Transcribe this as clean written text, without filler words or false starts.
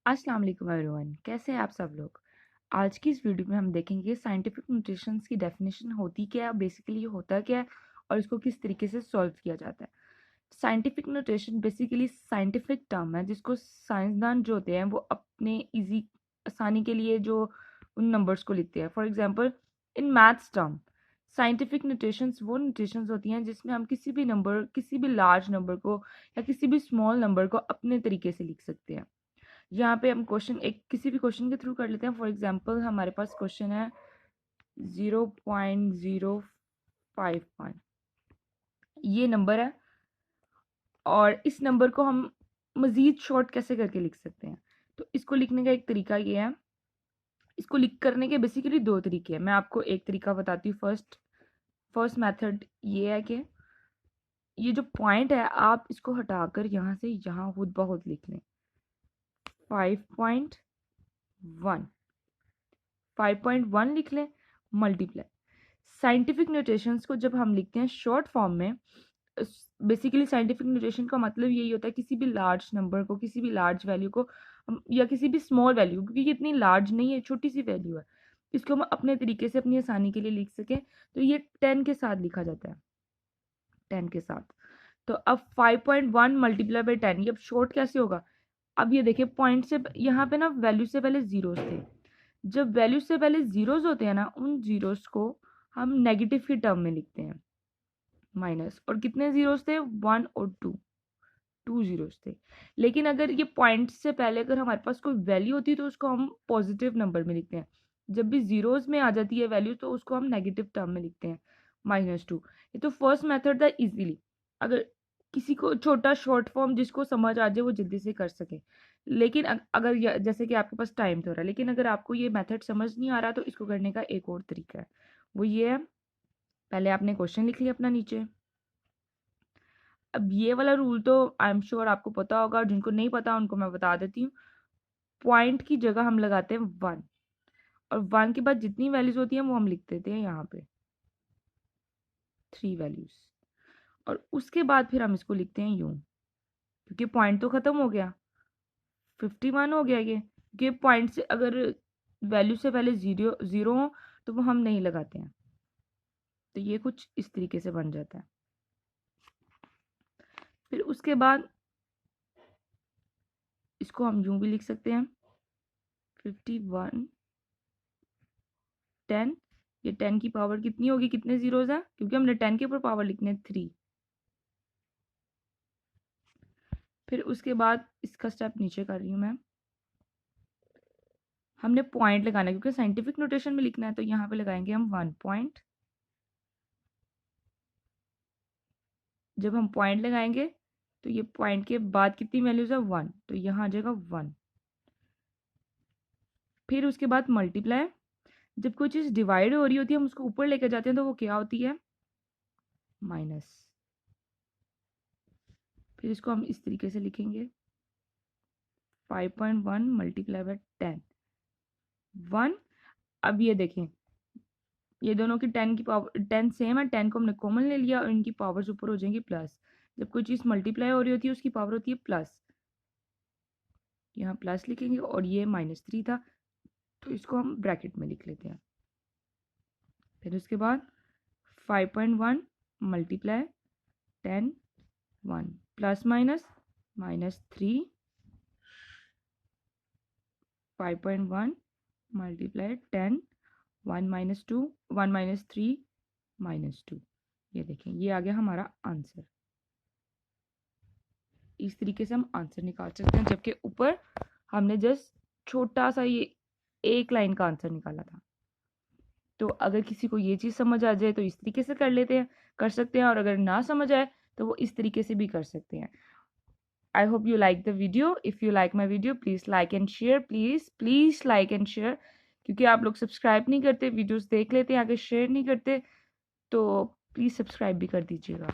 अस्सलाम वालेकुम एवरीवन, कैसे हैं आप सब लोग। आज की इस वीडियो में हम देखेंगे साइंटिफिक नोटेशंस की डेफिनेशन होती क्या है, बेसिकली ये होता क्या है और इसको किस तरीके से सॉल्व किया जाता है। Scientific notation basically scientific term है जिसको साइंसदान जो होते हैं वो अपने इजी आसानी के लिए जो उन नंबर्स को लिखते हैं। For example in maths term scientific notations वो नोटेशंस होती हैं जिसमें हम किसी भी नंबर, किसी भी लार्ज नंबर को या किसी भी स्मॉल नंबर को अपने तरीके से लिख सकते हैं। यहाँ पे हम क्वेश्चन एक किसी भी क्वेश्चन के थ्रू कर लेते हैं। फॉर एग्जांपल हमारे पास क्वेश्चन है 0.051, ये नंबर है और इस नंबर को हम मज़ीद शॉर्ट कैसे करके लिख सकते हैं। तो इसको लिखने का एक तरीका ये है, इसको लिख करने के बेसिकली दो तरीके हैं। मैं आपको एक तरीका बताती हूँ। फर्स्ट मेथड ये है कि ये जो पॉइंट है आप इसको हटाकर यहाँ से यहाँ खुद ब खुद लिख लें 5.1 5.1 लिख लें मल्टीप्लाई। साइंटिफिक नोटेशंस को जब हम लिखते हैं शॉर्ट फॉर्म में, बेसिकली साइंटिफिक नोटेशन का मतलब यही होता है किसी भी लार्ज नंबर को, किसी भी लार्ज वैल्यू को या किसी भी स्मॉल वैल्यू, क्योंकि ये इतनी लार्ज नहीं है, छोटी सी वैल्यू है, इसको हम अपने तरीके से अपनी आसानी के लिए लिख सकें। तो ये 10 के साथ लिखा जाता है, 10 के साथ। तो अब 5.1 मल्टीप्लाई बाई 10, ये अब शॉर्ट कैसे होगा। अब ये देखिए पॉइंट से यहाँ पे ना वैल्यू से पहले जीरोस थे। जब वैल्यू से पहले जीरोस होते हैं ना, उन जीरोस को हम नेगेटिव की टर्म में लिखते हैं माइनस। और कितने जीरोस थे, 1 और 2 जीरोस थे। लेकिन अगर ये पॉइंट से पहले अगर हमारे पास कोई वैल्यू होती है तो उसको हम पॉजिटिव नंबर में लिखते हैं। जब भी जीरोस में आ जाती है वैल्यू तो उसको हम नेगेटिव टर्म में लिखते हैं -2। ये तो फर्स्ट मेथड था इजीली, अगर किसी को छोटा शॉर्ट फॉर्म जिसको समझ आ जाए वो जल्दी से कर सके। लेकिन अगर जैसे कि आपके पास टाइम तो हो रहा है, लेकिन अगर आपको ये मेथड समझ नहीं आ रहा तो इसको करने का एक और तरीका है, वो ये है पहले आपने क्वेश्चन लिख लिया अपना नीचे। अब ये वाला रूल तो आई एम श्योर आपको पता होगा, जिनको नहीं पता उनको मैं बता देती हूँ। पॉइंट की जगह हम लगाते हैं 1 और 1 के बाद जितनी वैल्यूज होती हैं वो हम लिख देते हैं यहाँ पे 3 वैल्यूज। और उसके बाद फिर हम इसको लिखते हैं यूं, क्योंकि पॉइंट तो खत्म हो गया, 51 हो गया ये। क्योंकि पॉइंट से अगर वैल्यू से पहले जीरो जीरो हो तो वो हम नहीं लगाते हैं। तो ये कुछ इस तरीके से बन जाता है। फिर उसके बाद इसको हम यूं भी लिख सकते हैं 51 10। ये 10 की पावर कितनी होगी, कितने जीरोज हैं, क्योंकि हमने 10 के ऊपर पावर लिखने 3। फिर उसके बाद इसका स्टेप नीचे कर रही हूँ मैं, हमने पॉइंट लगाना है क्योंकि साइंटिफिक नोटेशन में लिखना है। तो यहाँ पे लगाएंगे हम 1 पॉइंट। जब हम पॉइंट लगाएंगे तो ये पॉइंट के बाद कितनी वैल्यूज है 1, तो यहाँ आ जाएगा 1। फिर उसके बाद मल्टीप्लाई। जब कोई चीज़ डिवाइड हो रही होती है हम उसको ऊपर लेकर जाते हैं तो वो क्या होती है, माइनस। फिर इसको हम इस तरीके से लिखेंगे 5.1 मल्टीप्लाई बाय 10 1। अब ये देखें ये दोनों की 10 की पावर 10 सेम है, 10 को हमने कॉमन ले लिया और इनकी पावर्स ऊपर हो जाएंगी प्लस। जब कोई चीज़ मल्टीप्लाई हो रही होती है उसकी पावर होती है प्लस, यहाँ प्लस लिखेंगे। और ये -3 था तो इसको हम ब्रैकेट में लिख लेते हैं। फिर उसके बाद 5.1 मल्टीप्लाई 10 1 प्लस माइनस -3 5.1 मल्टीप्लाई 10 1 -2 1 -3 -2। ये देखें ये आ गया हमारा आंसर। इस तरीके से हम आंसर निकाल सकते हैं, जबकि ऊपर हमने जस्ट छोटा सा ये एक लाइन का आंसर निकाला था। तो अगर किसी को ये चीज़ समझ आ जाए तो इस तरीके से कर सकते हैं, और अगर ना समझ आए तो वो इस तरीके से भी कर सकते हैं। I hope you like the video. If you like my video please like and share, please like and share. क्योंकि आप लोग सब्सक्राइब नहीं करते, वीडियोस देख लेते हैं, आगे शेयर नहीं करते, तो प्लीज़ सब्सक्राइब भी कर दीजिएगा।